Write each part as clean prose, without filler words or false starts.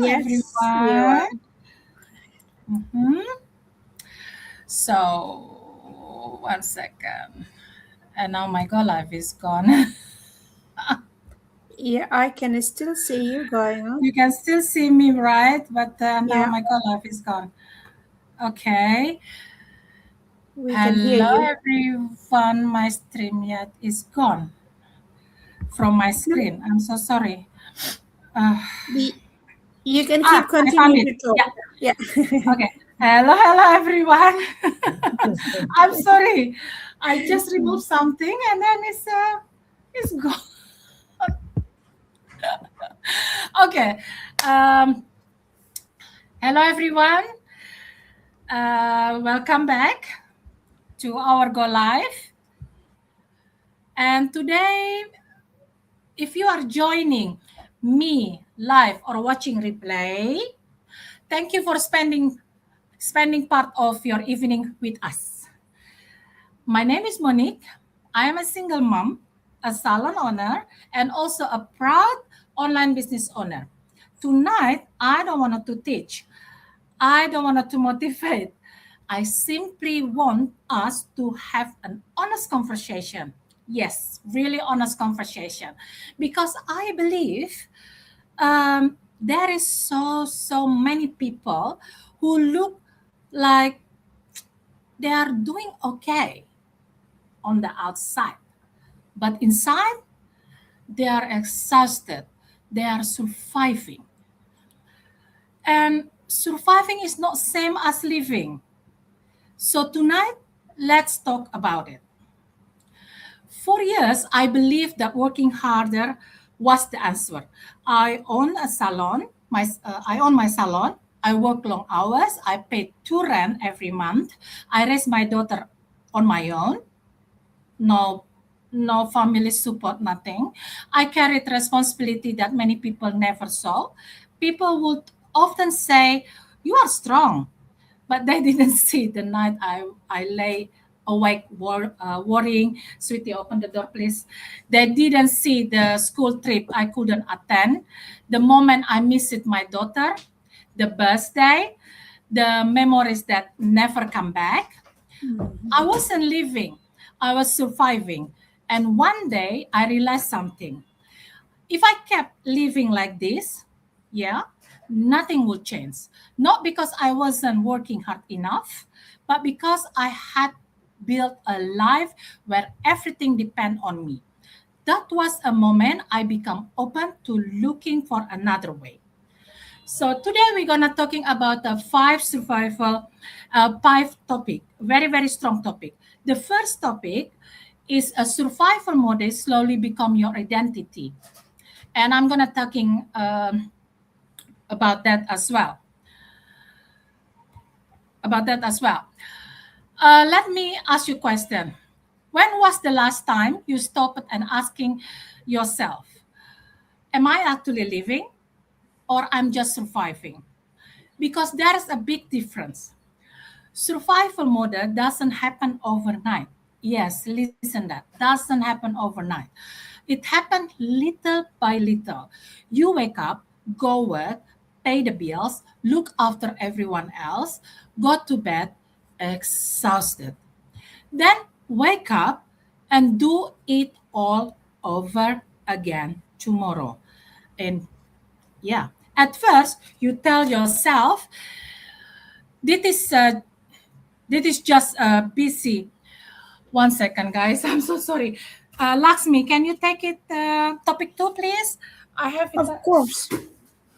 Yes, we are. everyone. Mhm. So, 1 second. And now my go live is gone. Yeah, I can still see you going on. You can still see me, right? But now Yeah, my go live is gone. Okay. we can hear Hello, you. everyone. My stream yet is gone from my No, screen. I'm so sorry. Uh, the, you can keep I found continue it. to talk. Yeah. Yeah. Okay. Hello, everyone. I'm sorry. I just removed something and then it's gone. Okay. Um, Hello, everyone. Welcome back to our Go Live. And today, if you are joining me live or watching replay, thank you for spending part of your evening with us. My name is Monique. I am a single mom, a salon owner, and also a proud online business owner. Tonight, I don't want to teach. I don't want to motivate. I simply want us to have an honest conversation. Yes, really honest conversation. Because I believe there is so many people who look like they are doing okay on the outside, but inside they are exhausted. They are surviving, and surviving is not same as living. So tonight, let's talk about it. For years, I believed that working harder was the answer. I own my salon. I work long hours. I pay two rent every month. I raise my daughter on my own. No, no family support, nothing. I carried responsibility that many people never saw. People would often say, "You are strong," but they didn't see the night I lay awake worrying. Sweetie, open the door, please. They didn't see the school trip I couldn't attend, the moment I missed my daughter, the birthday, the memories that never come back. I Mhm. wasn't living, I was surviving. And one day I realized something. If I kept living like this, yeah, nothing would change. Not because I wasn't working hard enough, but because I had built a life where everything depend on me. That was a moment I become open to looking for another way. So today we're gonna talking about the five topic, very strong topic. The first topic is a survival mode slowly become your identity, and I'm gonna talking about that as well. About that as well. Let me ask you a question. When was the last time you stopped and asking yourself, "Am I actually living, or I'm just surviving?" Because there is a big difference. Survival mode doesn't happen overnight. Yes, listen that. Doesn't happen overnight. It happens little by little. You wake up, go work, pay the bills, look after everyone else, go to bed exhausted. Then wake up and do it all over again tomorrow. And yeah, at first you tell yourself, this is uh, this is just busy. 1 second, guys. I'm so sorry. Laxmi, can you take it topic two, please? I have it. Of course.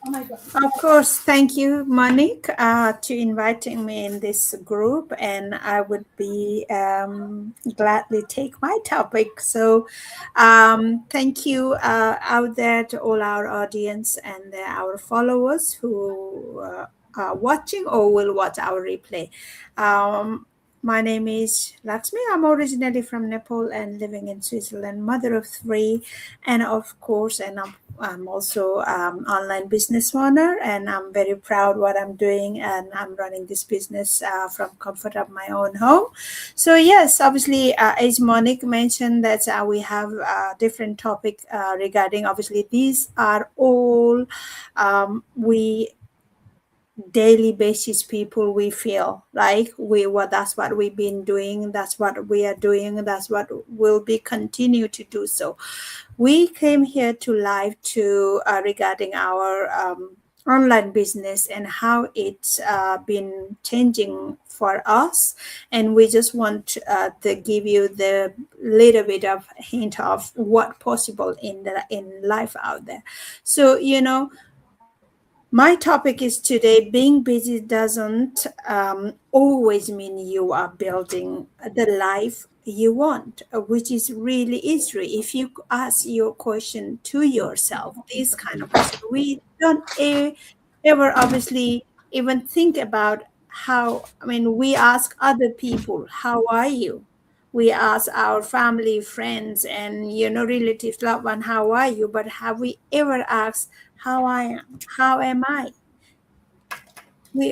Oh my god. Of course. Thank you, Monique, to inviting me in this group, and I would be gladly take my topic. So, thank you out there to all our audience and our followers who are watching or will watch our replay. Um, My name is Lakshmi. I'm originally from Nepal and living in Switzerland, mother of three, and of course, I'm also online business owner, and I'm very proud what I'm doing, and I'm running this business from comfort of my own home. So yes, obviously, as Monique mentioned, that we have a different topic regarding. Obviously, these are all we daily basis people we feel like that's what we've been doing, that's what we are doing, that's what will be continue to do. So we came here to live to regarding our online business and how it's been changing for us, and we just want to give you the little bit of hint of what possible in life out there. So my topic is today being busy doesn't always mean you are building the life you want, which is really is true. If you ask your question to yourself, this kind of question, we don't ever obviously even think about how, I mean, we ask other people, how are you? We ask our family, friends, and relatives, loved one, how are you? But have we ever asked how I am? How am I?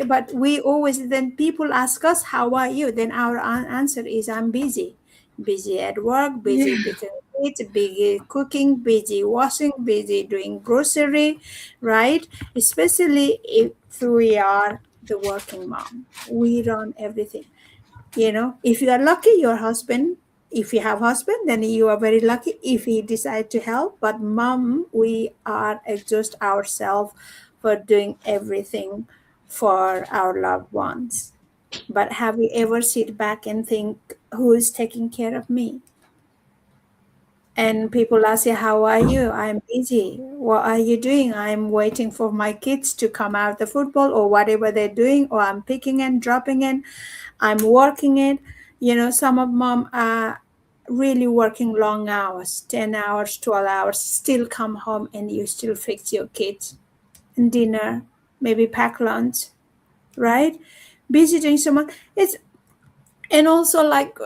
But we always, then people ask us, how are you? Then our answer is, I'm busy. Busy at work, busy Yeah. picking kids, busy cooking, busy washing, busy doing grocery, right? Especially if we are the working mom. We run everything. If you are lucky, your husband, if you have husband, then you are very lucky if he decide to help. But mom, we are exhaust ourselves for doing everything for our loved ones. But have we ever sit back and think, who is taking care of me? And people ask you, how are you? I'm busy. What are you doing? I'm waiting for my kids to come out the football or whatever they're doing, or I'm picking and dropping in. I'm working it. Some of mom are really working long hours, 10 hours, 12 hours, still come home and you still fix your kids and dinner, maybe pack lunch, right? Busy doing so much. It's and also like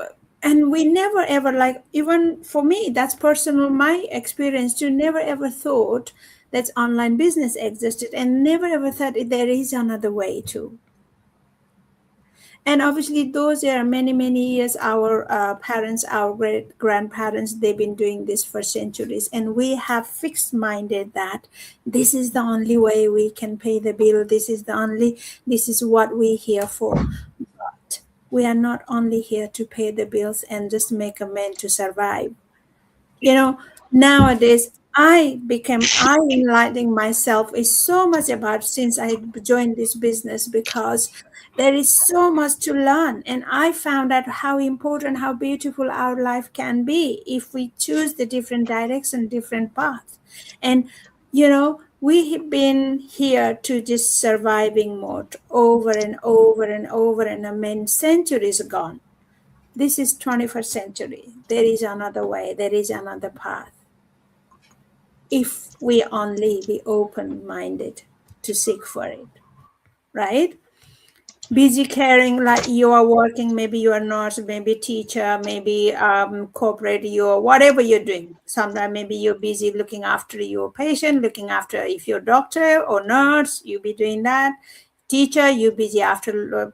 and we never ever, like, even for me, that's personal my experience too, never ever thought that online business existed, and never ever thought there is another way too. And obviously those are many many years, our parents, our great grandparents, they've been doing this for centuries, and we have fixed minded that this is the only way we can pay the bill, this is what we're here for. But we are not only here to pay the bills and just make a man to survive. you know Nowadays I enlightening myself is so much about since I joined this business, because there is so much to learn, and I found out how important, how beautiful our life can be if we choose the different direction, different path. And we have been here to just surviving mode over and over and over, and I mean centuries gone. This is 21st century. There is another way, there is another path. If we only be open minded to seek for it, right? Busy caring, like you are working, maybe you are nurse, maybe teacher, maybe corporate, you whatever you're doing. Sometimes maybe you're busy looking after your patient, looking after, if you're doctor or nurse, you be doing that. Teacher, you busy after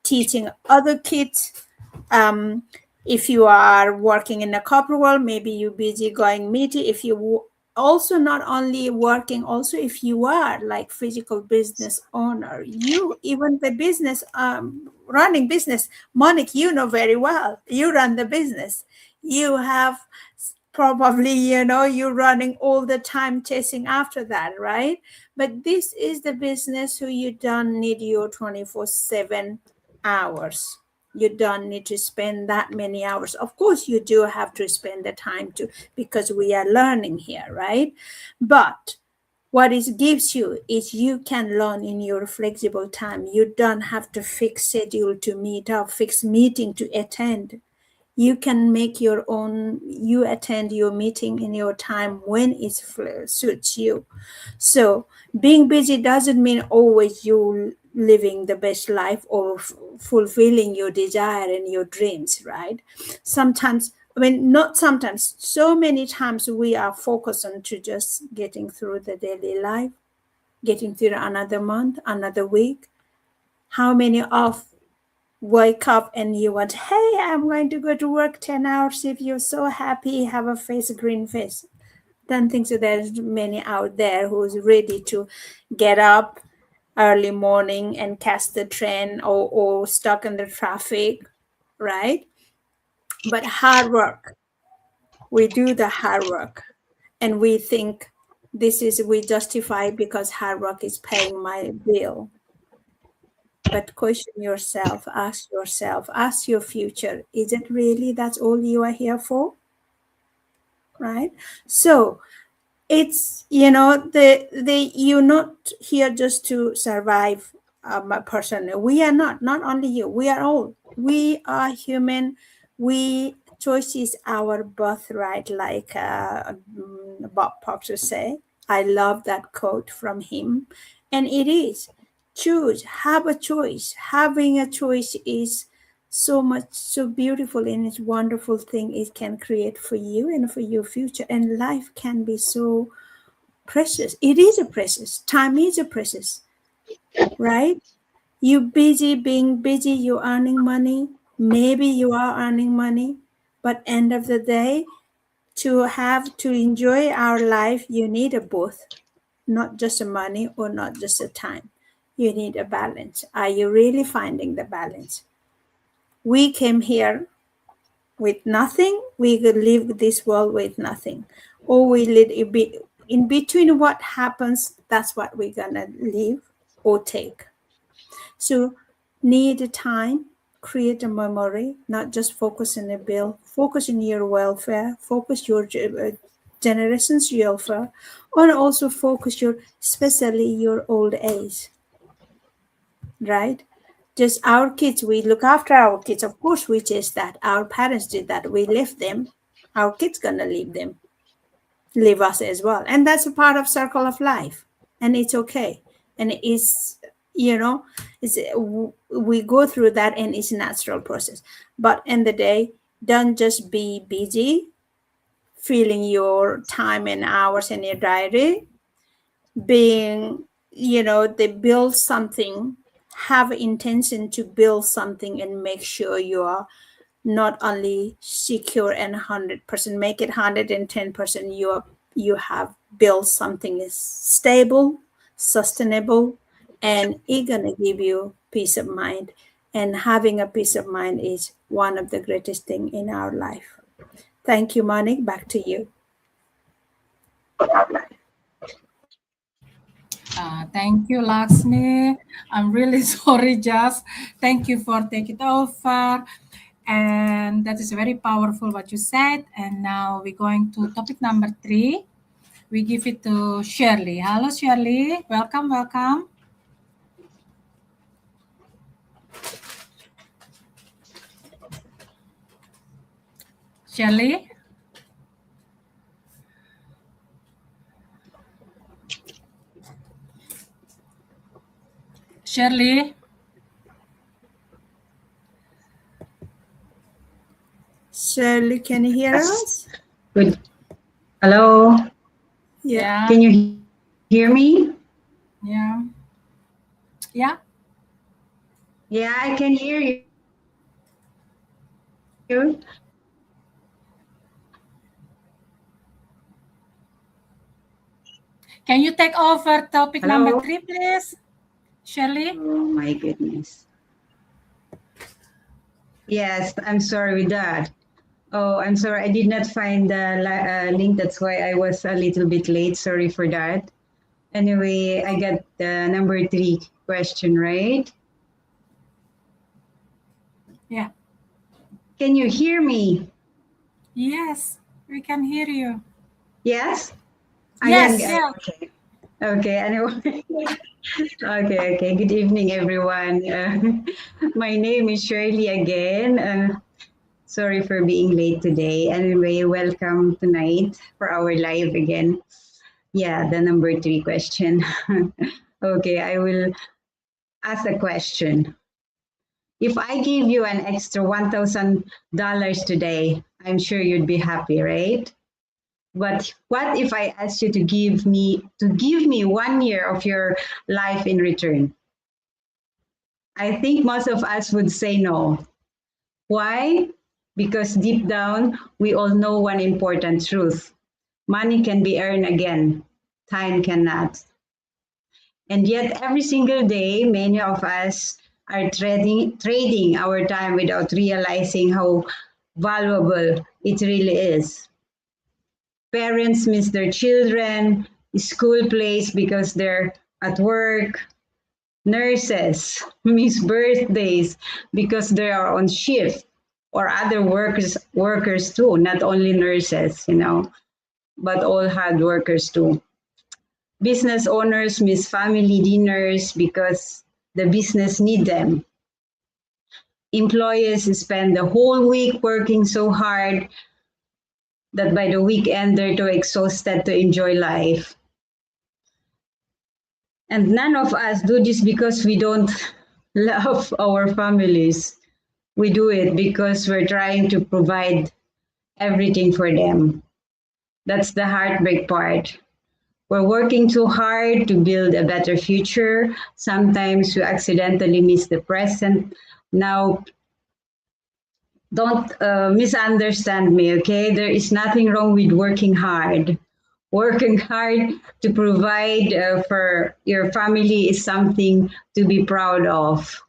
teaching other kids. um, if you are working in a corporate world, maybe you're busy going meeting. If you also not only working, also if you are like physical business owner, you even the business running business, Monique, you know very well, you run the business. You have probably, you're running all the time chasing after that, right? But this is the business who you don't need your 24/7 hours. You don't need to spend that many hours. Of course you do have to spend the time to, because we are learning here, right? But what it gives you is you can learn in your flexible time. You don't have to fix schedule to meet up, fix meeting to attend. You can make your own, you attend your meeting in your time when it suits you. So being busy doesn't mean always you living the best life or fulfilling your desire and your dreams, right? Sometimes, I mean, not sometimes, so many times we are focused on to just getting through the daily life, getting through another month, another week. How many of wake up and you want, hey, I'm going to go to work 10 hours. If you're so happy, have a face, a green face. Don't think so. There's many out there who's ready to get up early morning and catch the train or stuck in the traffic, right? But hard work, we do the hard work and we think this is, we justify because hard work is paying my bill. But question yourself, ask your future, is it really that's all you are here for, right? So it's, the you're not here just to survive, a person. We are not only you, we are all, we are human. We, choice is our birthright, like Bob Proctor say. I love that quote from him. And it is, choose, have a choice. Having a choice is so much, so beautiful, and it's wonderful thing it can create for you and for your future. And life can be so precious. It is a precious time, is a precious, right? You busy, being busy, you earning money, maybe you are earning money, but end of the day, to have to enjoy our life, you need a both, not just a money or not just a time. You need a balance. Are you really finding the balance? We came here with nothing, we could leave this world with nothing. Or we live in between, what happens, that's what we're gonna leave or take. So need a time, create a memory, not just focus on a bill, focus on your welfare, focus your generation's welfare, and also focus your, especially your old age, right? Just our kids, we look after our kids. Of course, we chase that. Our parents did that. We left them. Our kids gonna leave them, leave us as well, and that's a part of circle of life, and it's okay. And it's, you know, it's, we go through that, and it's a natural process. But in the day, don't just be busy, filling your time and hours in your diary, being, they build something, have intention to build something, and make sure you are not only secure and 100%, make it 110%, you have built something is stable, sustainable, and it's gonna give you peace of mind. And having a peace of mind is one of the greatest thing in our life. Thank you, Monik, back to you. Thank you, Laxmi. I'm really sorry, Jas. Thank you for taking it over. And that is very powerful what you said. And now we're going to topic number 3. We give it to Shirley. Hello, Shirley. Welcome, welcome. Shirley? Shirley? Shirley, can you hear us? Good. Hello. Yeah. Can you hear me? Yeah. Yeah. Yeah, I can hear you. Can you take over topic Hello. number 3, please? Shirley? Oh my goodness. Yes, I'm sorry with that. Oh, I'm sorry. I did not find the link. That's why I was a little bit late. Sorry for that. Anyway, I got the number 3 question, right? Yeah. Can you hear me? Yes, we can hear you. Yes? Yes, Ayan, yeah. okay. Okay, anyway. Okay. Good evening, everyone. My name is Shirley again. Sorry for being late today. Anyway, welcome tonight for our live again. Yeah, the number 3 question. Okay, ask a question. If I give you an extra $1,000 today, I'm sure you'd be happy, right? But what if I asked you to give me 1 year of your life in return? I think most of us would say no. Why? Because deep down, we all know one important truth. Money can be earned again, time cannot. And yet, every single day, many of us are trading our time without realizing how valuable it really is. Parents miss their children, school plays because they're at work, nurses miss birthdays because they are on shift, or other workers too, not only nurses, but all hard workers too. Business owners miss family dinners because the business need them. Employees spend the whole week working so hard that by the weekend they're too exhausted to enjoy life. And none of us do this because we don't love our families. We do it because we're trying to provide everything for them. That's the heartbreak part. We're working too hard to build a better future. Sometimes we accidentally miss the present. Now, don't misunderstand me, okay? There is nothing wrong with working hard. Working hard to provide for your family is something to be proud of.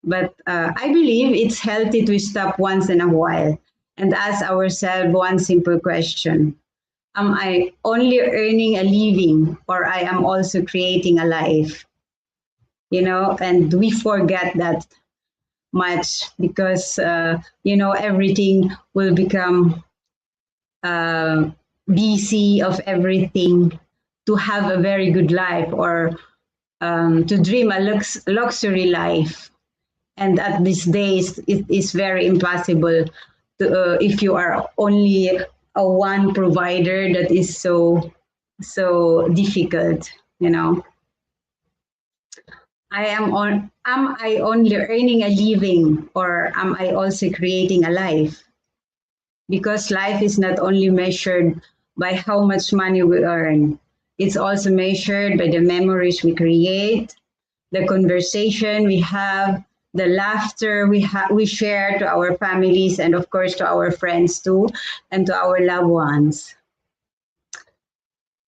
But I believe it's healthy to stop once in a while and ask ourselves one simple question. Am I only earning a living, or I am also creating a life? And we forget that much because, everything will become busy of everything to have a very good life, or to dream a luxury life. And at these days, it is very impossible if you are only a one provider. That is so difficult. Am I only earning a living, or am I also creating a life? Because life is not only measured by how much money we earn, it's also measured by the memories we create, the conversation we have, the laughter we share to our families, and of course to our friends too, and to our loved ones.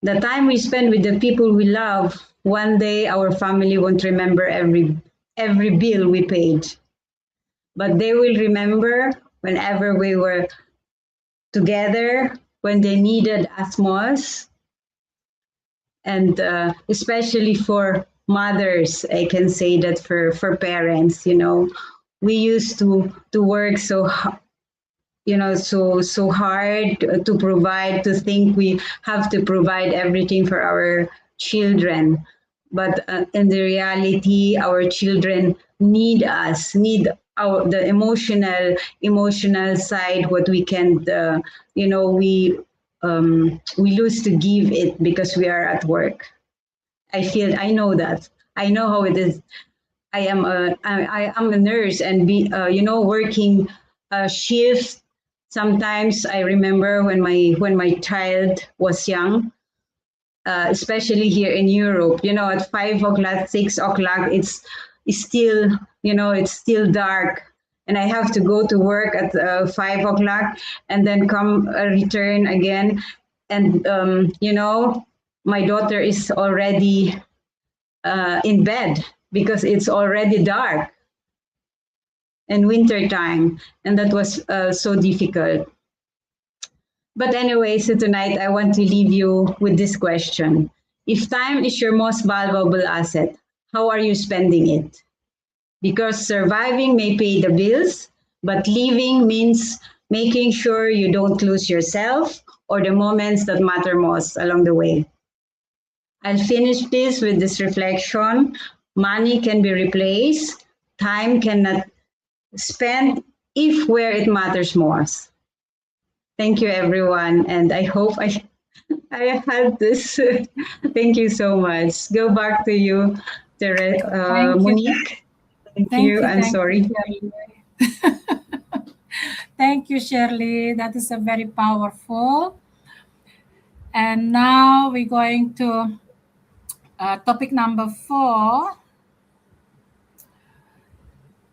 The time we spend with the people we love, one day our family won't remember every bill we paid, but they will remember whenever we were together, when they needed us most. And especially for mothers, I can say that for parents, we used to work so hard to provide, to think we have to provide everything for our children. But in the reality, our children need us, need the emotional side, what we can, we lose to give it because we are at work. I know that. I know how it is. I am a nurse, and working shifts. Sometimes I remember when my child was young, especially here in Europe. At 5 o'clock, 6 o'clock, it's still dark, and I have to go to work at 5 o'clock, and then return again, and my daughter is already in bed because it's already dark in winter time, and that was so difficult. But anyway, so tonight I want to leave you with this question. If time is your most valuable asset, how are you spending it? Because surviving may pay the bills, but living means making sure you don't lose yourself or the moments that matter most along the way. I'll finish this with this reflection. Money can be replaced. Time cannot spend if where it matters most. Thank you, everyone. And I hope I had this. Thank you so much. Go back to you, Thank you. Monique. Thank Thank you. you. I'm Thank you, sorry. Shirley. Thank you, Shirley. That is a very powerful. And now we're going to topic number 4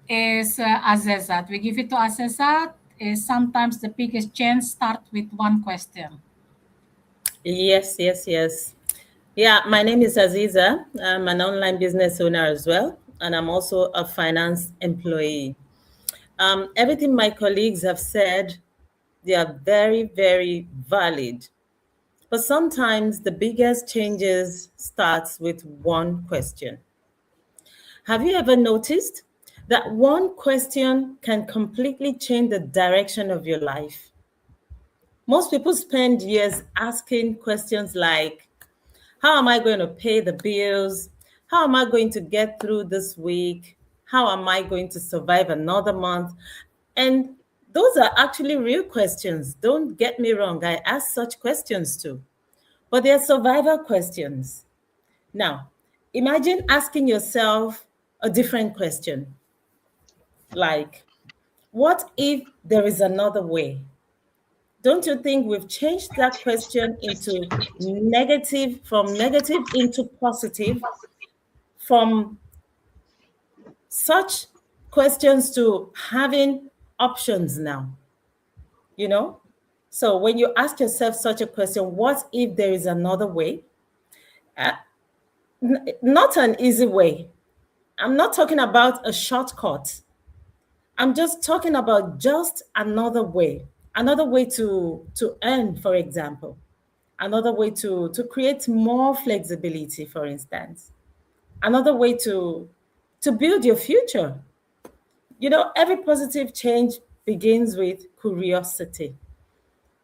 is Azezat. We give it to Azezat. Is sometimes the biggest change start with one question. Yes, yes, yes. Yeah, my name is Aziza. I'm an online business owner as well, and I'm also a finance employee. Everything my colleagues have said, they are very, very valid. But sometimes the biggest changes starts with one question. Have you ever noticed that one question can completely change the direction of your life? Most people spend years asking questions like, how am I going to pay the bills? How am I going to get through this week? How am I going to survive another month? And those are actually real questions. Don't get me wrong, I ask such questions too. But they're survival questions. Now, imagine asking yourself a different question like, what if there is another way? Don't you think we've changed that question into negative, from negative into positive, from such questions to having options now, you know? So when you ask yourself such a question, what if there is another way? Uh, Not an easy way. I'm not talking about a shortcut. I'm just talking about just another way to earn, for example, another way to create more flexibility, for instance, another way to build your future. You know, every positive change begins with curiosity.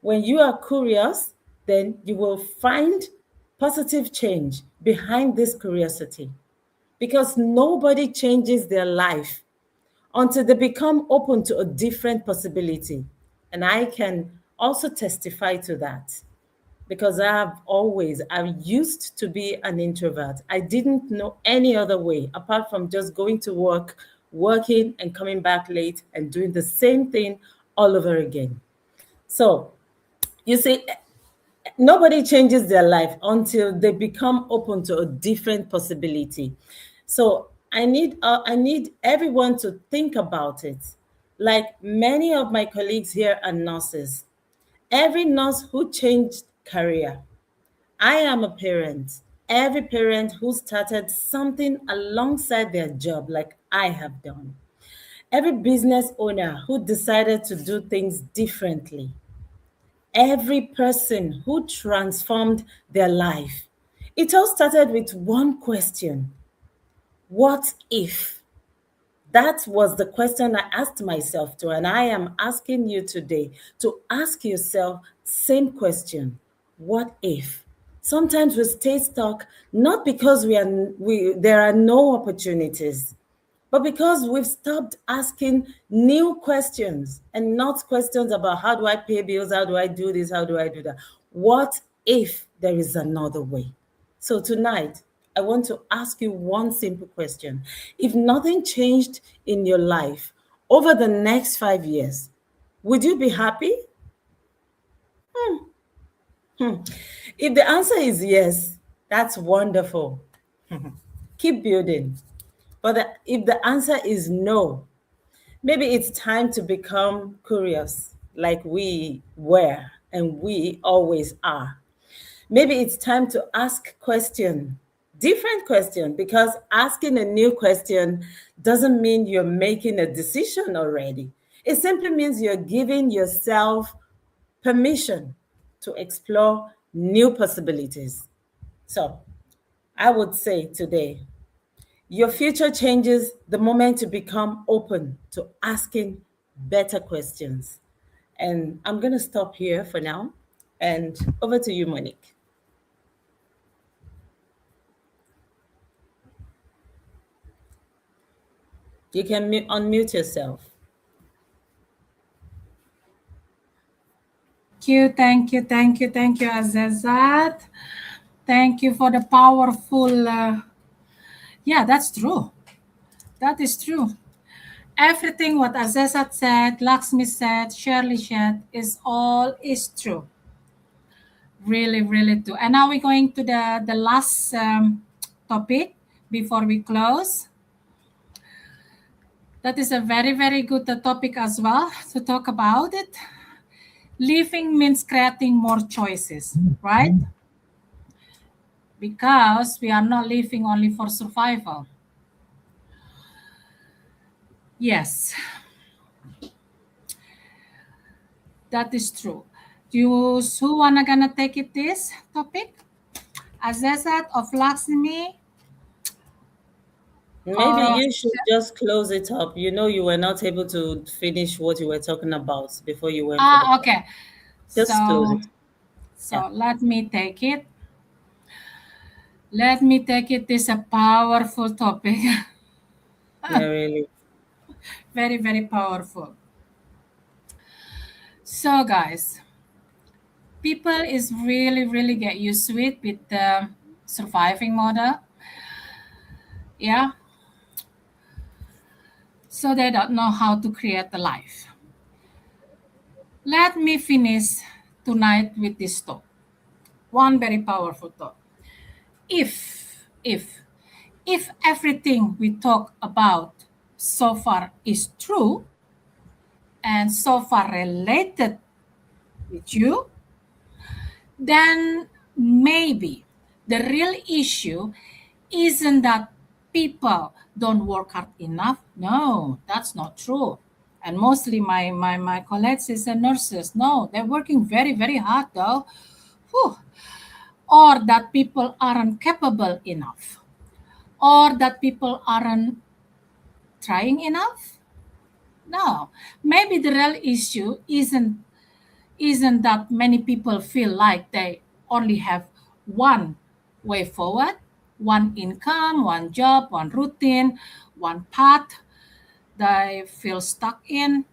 When you are curious, then you will find positive change behind this curiosity because nobody changes their life until they become open to a different possibility. And I can also testify to that because I used to be an introvert. I didn't know any other way apart from just going to work, working, and coming back late and doing the same thing all over again. So, you see, nobody changes their life until they become open to a different possibility. So I need everyone to think about it. Like many of my colleagues here are nurses. Every nurse who changed career, I am a parent. Every parent who started something alongside their job, like I have done. Every business owner who decided to do things differently. Every person who transformed their life. It all started with one question: what if? That was the question I asked myself to, and I am asking you today to ask yourself same question. What if? Sometimes we stay stuck not because we there are no opportunities, but because we've stopped asking new questions and not questions about how do I pay bills, how do I do this, how do I do that. What if there is another way? So tonight, I want to ask you one simple question. If nothing changed in your life over the next 5 years, would you be happy? If the answer is yes, that's wonderful. Keep building. But if the answer is no, maybe it's time to become curious, like we were and we always are. Maybe it's time to ask question, different question, because asking a new question doesn't mean you're making a decision already. It simply means you're giving yourself permission to explore new possibilities. So I would say today, your future changes the moment you become open to asking better questions. And I'm going to stop here for now. And over to you, Monique. You can unmute yourself. Thank you, Azazat. Thank you for the powerful Yeah, that's true. That is true. Everything what Azazat said, Lakshmi said, Shirley said is true. Really, really true. And now we're going to the last topic before we close. That is a very, very good topic as well to talk about it. Living means creating more choices, right? Because we are not living only for survival. Yes, that is true. Who wanna gonna take it this topic? Azazat of Lakshmi Maybe or of you should just close it up. You know, you were not able to finish what you were talking about before you went for the call. okay. Just close So it. Yeah, let me take it. Let me take it. This a powerful topic. yeah, really. Very, very powerful. So guys, people is really, really get used to it with the surviving model. Yeah. So they don't know how to create a life. Let me finish tonight with this thought. One very powerful thought. If if everything we talk about so far is true and so far related with you, then maybe the real issue isn't that people don't work hard enough. No, that's not true. And mostly my colleagues is nurses. No, they're working very, very hard though. Whew. Or that people aren't capable enough. Or that people aren't trying enough. No. Maybe the real issue isn't that many people feel like they only have one way forward, one income, one job, one routine, one path they feel stuck in.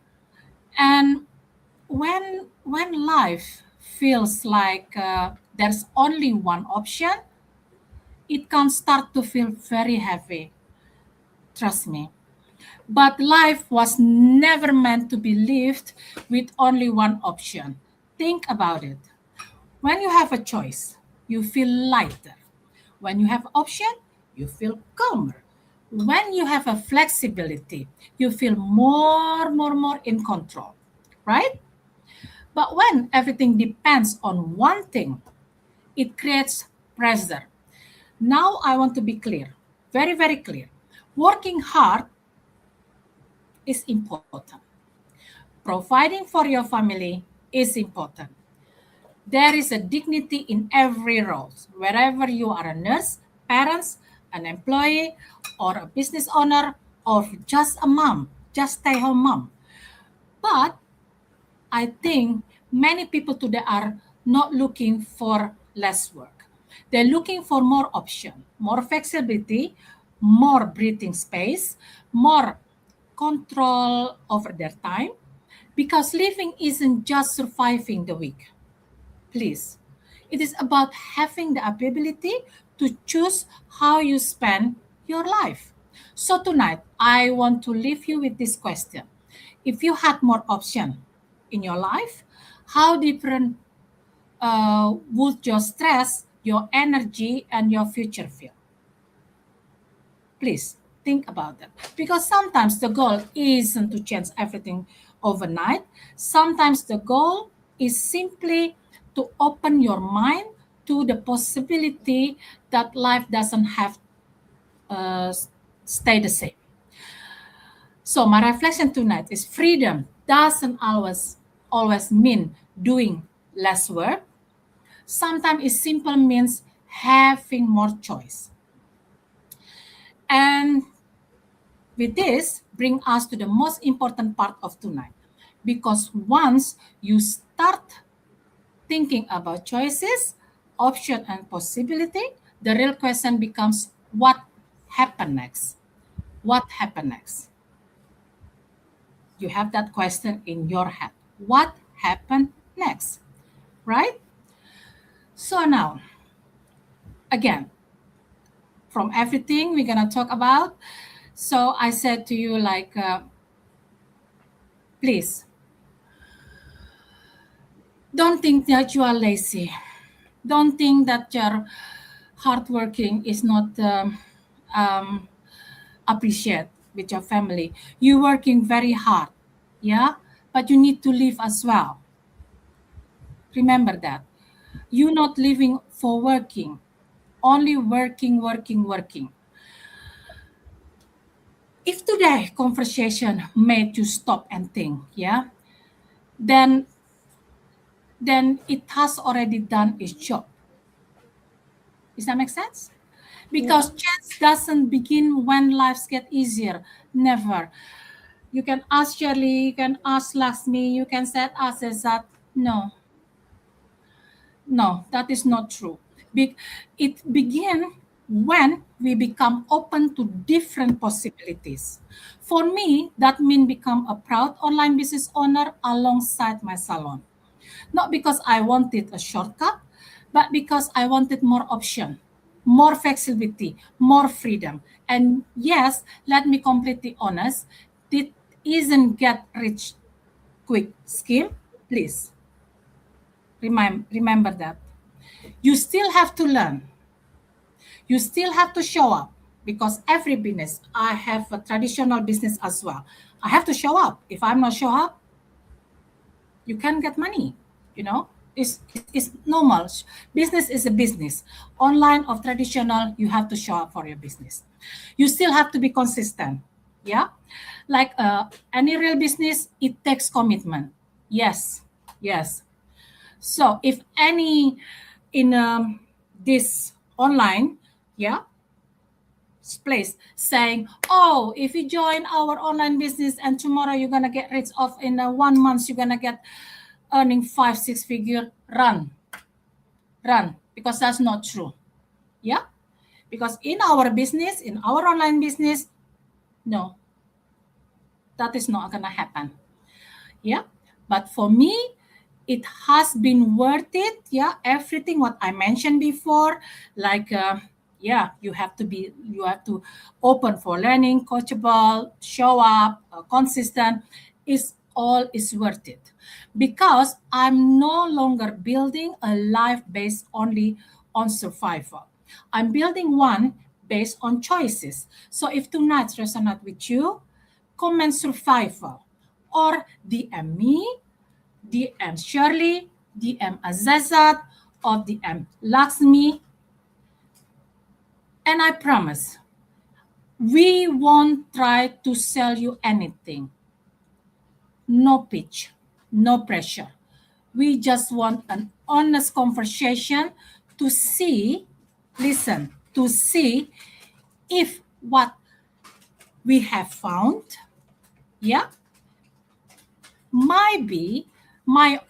And when life feels like there's only one option, it can start to feel very heavy. Trust me. But life was never meant to be lived with only one option. Think about it. When you have a choice, you feel lighter. When you have option, you feel calmer. When you have a flexibility, you feel more in control, right? But when everything depends on one thing, it creates pressure. Now I want to be clear, very, very clear. Working hard is important. Providing for your family is important. There is a dignity in every role, wherever you are a nurse, parents, an employee, or a business owner, or just a mom, just stay home mom. But I think many people today are not looking for less work. They're looking for more option, more flexibility, more breathing space, more control over their time. Because living isn't just surviving the week. Please. It is about having the ability to choose how you spend your life. So tonight, I want to leave you with this question. If you had more option in your life, how different would your stress, your energy, and your future feel? Please think about that. Because sometimes the goal isn't to change everything overnight. Sometimes the goal is simply to open your mind to the possibility that life doesn't have uh, stay the same. So my reflection tonight is freedom doesn't always mean doing less work. Sometimes it simply means having more choice. And with this, bring us to the most important part of tonight. Because once you start thinking about choices, option, and possibility, the real question becomes what happened next? What happened next? You have that question in your head. What happened next? Right? So now, again, from everything we're gonna talk about. So I said to you, like, please don't think that you are lazy. Don't think that your hardworking is not um, appreciated with your family. You're working very hard, yeah, but you need to live as well. Remember that you're not living for working, only working, working, working. If today conversation made you stop and think, yeah, then it has already done its job. Does that make sense? Because change doesn't begin when lives get easier. Never. You can ask Shirley, you can ask Lakshmi, you can say us as that. No, no, that is not true. It begins when we become open to different possibilities. For me, that means become a proud online business owner alongside my salon. Not because I wanted a shortcut, but because I wanted more option, more flexibility, more freedom. And yes, let me completely honest, it isn't get rich quick scheme. Please remember that. You still have to learn. You still have to show up because every business, I have a traditional business as well. I have to show up. If I'm not show up, you can get money. You know, it's normal. Business is a business. Online or traditional, you have to show up for your business. You still have to be consistent. Yeah, like any real business, it takes commitment. Yes, yes. So if any in this online, yeah, place saying, oh, if you join our online business and tomorrow you're gonna get rich off in 1 month, you're gonna get earning 5 6 figure, run, because that's not true. Yeah, because in our business, in our online business, no, that is not gonna happen. Yeah, but for me, it has been worth it. Yeah, everything what I mentioned before, like yeah, you have to open for learning, coachable, show up, consistent, is all is worth it, because I'm no longer building a life based only on survival. I'm building one based on choices. So if tonight resonate with you, comment survival or DM me, DM Shirley, DM Azazat, or DM Lakshmi. And I promise, we won't try to sell you anything. No pitch, no pressure. We just want an honest conversation to see, listen, to see if what we have found, yeah, might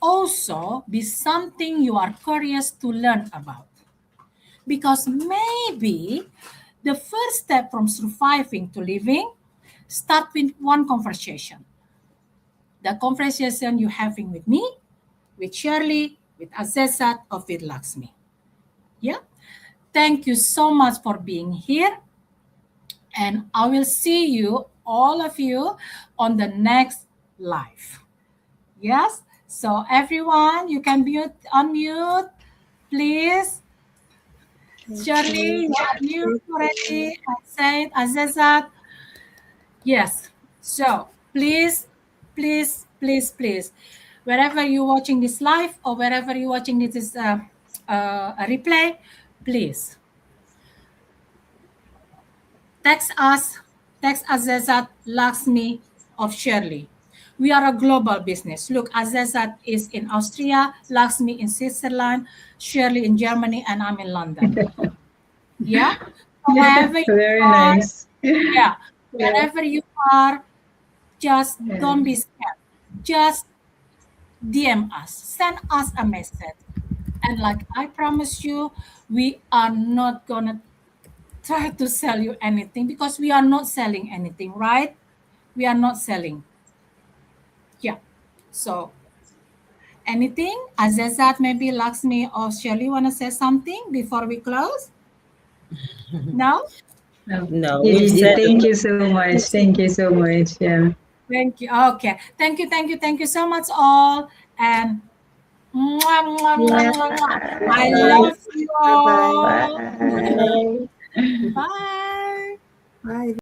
also be something you are curious to learn about. Because maybe the first step from surviving to living start with one conversation. The conversation you're having with me, with Shirley, with Azezat, or with Lakshmi. Yeah. Thank you so much for being here. And I will see you, all of you, on the next live. Yes. So everyone, you can unmute, please. Shirley, you are mute already. I said, Azezat. Yes. So please, please, please, please, wherever you're watching this live or wherever you're watching this is a replay, please text us, text Azezat, Lakshmi, of Shirley. We are a global business. Look, Azezat is in Austria, Lakshmi in Switzerland, Shirley in Germany, and I'm in London. Yeah? So wherever you Very are, nice. yeah, wherever you are, just don't be scared. Just DM us, send us a message. And like I promise you, we are not gonna try to sell you anything because we are not selling anything, right? We are not selling. Yeah. So anything? Azezat, maybe Lakshmi or Shirley want to say something before we close? No? No, No, you we've did it. said Thank you so much. Thank you so much. Yeah. Thank you. Okay. Thank you so much, all. And mwah, mwah, mwah, Yeah. mwah, mwah. I Bye. love you Bye bye. all. Bye. Bye. Bye. Bye.